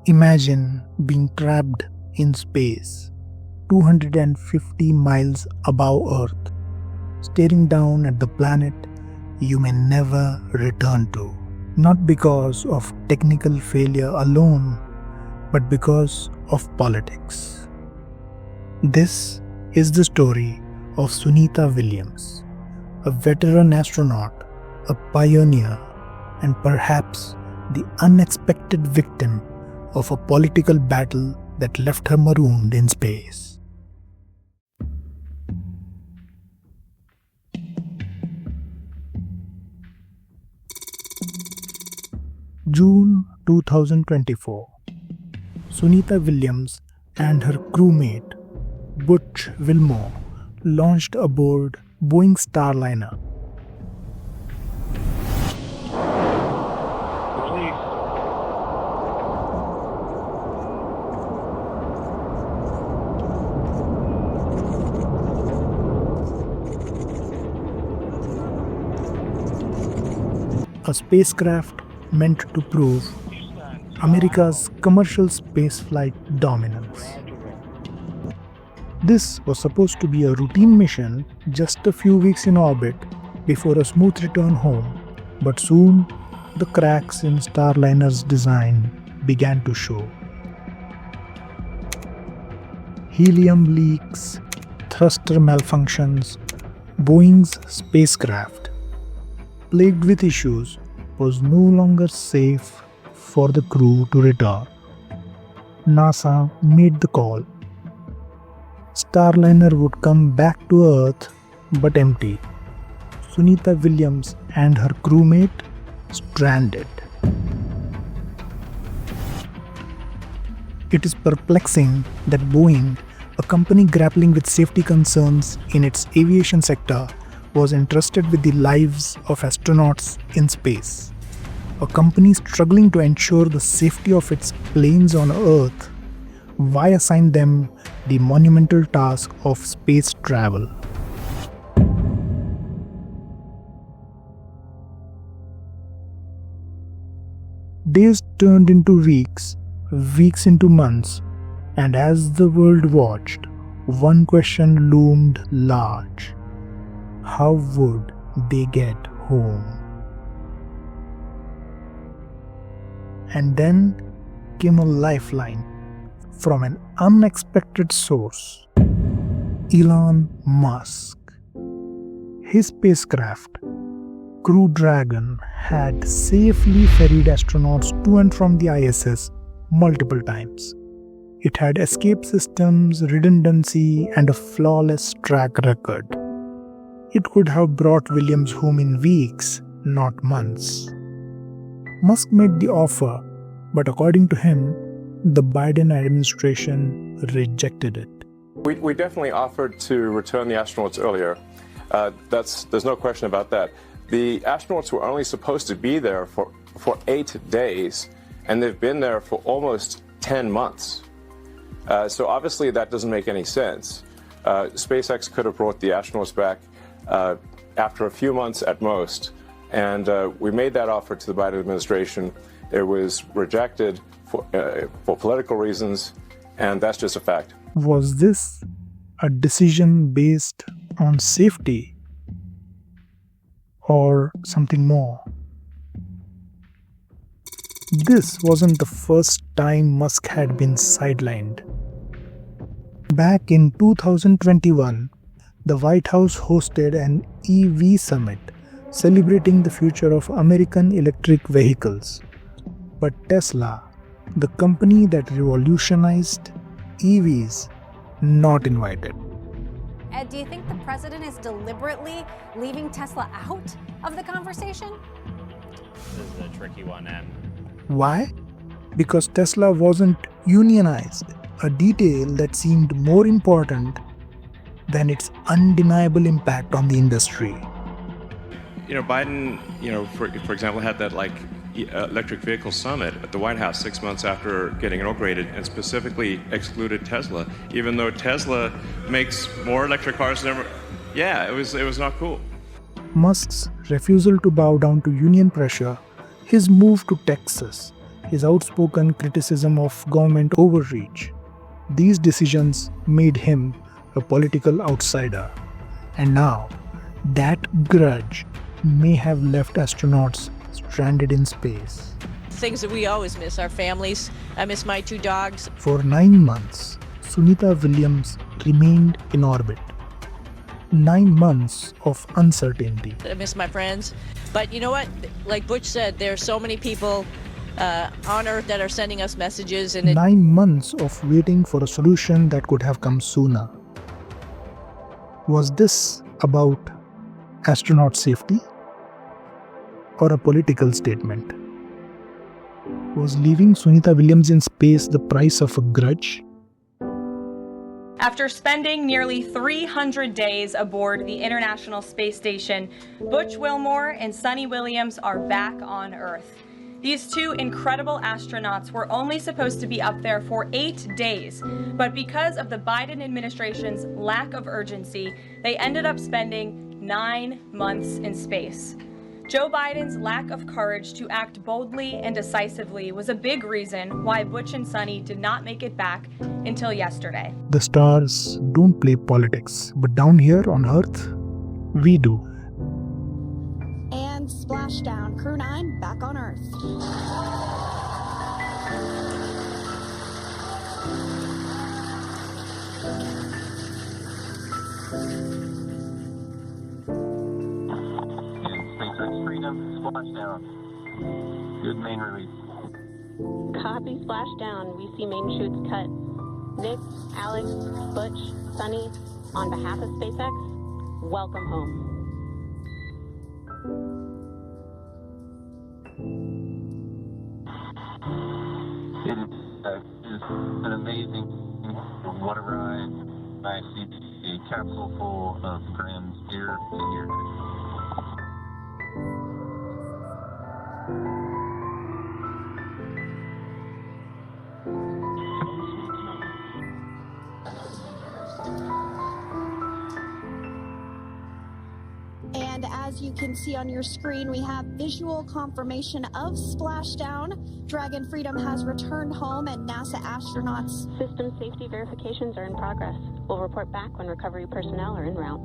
Imagine being trapped in space, 250 miles above Earth, staring down at the planet you may never return to. Not because of technical failure alone, but because of politics. This is the story of Sunita Williams, a veteran astronaut, a pioneer, and perhaps the unexpected victim of a political battle that left her marooned in space. June 2024. Sunita Williams and her crewmate, Butch Wilmore, launched aboard Boeing Starliner. A spacecraft meant to prove America's commercial spaceflight dominance. This was supposed to be a routine mission, just a few weeks in orbit before a smooth return home, but soon the cracks in Starliner's design began to show. Helium leaks, thruster malfunctions, Boeing's spacecraft, plagued with issues, was no longer safe for the crew to return. NASA made the call. Starliner would come back to Earth but empty. Sunita Williams and her crewmate stranded. It is perplexing that Boeing, a company grappling with safety concerns in its aviation sector, was entrusted with the lives of astronauts in space. A company struggling to ensure the safety of its planes on Earth, why assign them the monumental task of space travel? Days turned into weeks, weeks into months, and as the world watched, one question loomed large. How would they get home? And then came a lifeline from an unexpected source. Elon Musk. His spacecraft, Crew Dragon, had safely ferried astronauts to and from the ISS multiple times. It had escape systems, redundancy, and a flawless track record. It could have brought Williams home in weeks, not months. Musk made the offer, but according to him, the Biden administration rejected it. We definitely offered to return the astronauts earlier. There's no question about that. The astronauts were only supposed to be there for 8 days, and they've been there for almost 10 months. So obviously that doesn't make any sense. SpaceX could have brought the astronauts back after a few months at most, and we made that offer to the Biden administration. It was rejected for political reasons, and that's just a fact. Was this a decision based on safety or something more? This wasn't the first time Musk had been sidelined. Back in 2021, the White House hosted an EV summit celebrating the future of American electric vehicles. But Tesla, the company that revolutionized EVs, not invited. Ed, do you think the president is deliberately leaving Tesla out of the conversation? This is a tricky one, Ed. Why? Because Tesla wasn't unionized, a detail that seemed more important than its undeniable impact on the industry. Biden, for example, had that electric vehicle summit at the White House 6 months after getting inaugurated, and specifically excluded Tesla, even though Tesla makes more electric cars than ever. Yeah, it was not cool. Musk's refusal to bow down to union pressure, his move to Texas, his outspoken criticism of government overreach. These decisions made him a political outsider. And now, that grudge may have left astronauts stranded in space. Things that we always miss, our families. I miss my 2 dogs. For 9 months, Sunita Williams remained in orbit. 9 months of uncertainty. I miss my friends. But you know what? Like Butch said, there are so many people on Earth that are sending us messages. And 9 months of waiting for a solution that could have come sooner. Was this about astronaut safety or a political statement? Was leaving Sunita Williams in space the price of a grudge? After spending nearly 300 days aboard the International Space Station, Butch Wilmore and Sunny Williams are back on Earth. These 2 incredible astronauts were only supposed to be up there for 8 days, but because of the Biden administration's lack of urgency, they ended up spending 9 months in space. Joe Biden's lack of courage to act boldly and decisively was a big reason why Butch and Sunny did not make it back until yesterday. The stars don't play politics, but down here on Earth, we do. And splashdown, Crew 9 back on Earth. SpaceX Freedom, splashdown. Good main release. Copy, splashdown. We see main chutes cut. Nick, Alex, Butch, Sunny, on behalf of SpaceX, welcome home. It is an amazing, what a ride. I see a capsule full of friends ear to ear. And as you can see on your screen, we have visual confirmation of splashdown. Dragon Freedom has returned home and NASA astronauts. System safety verifications are in progress. We'll report back when recovery personnel are en route.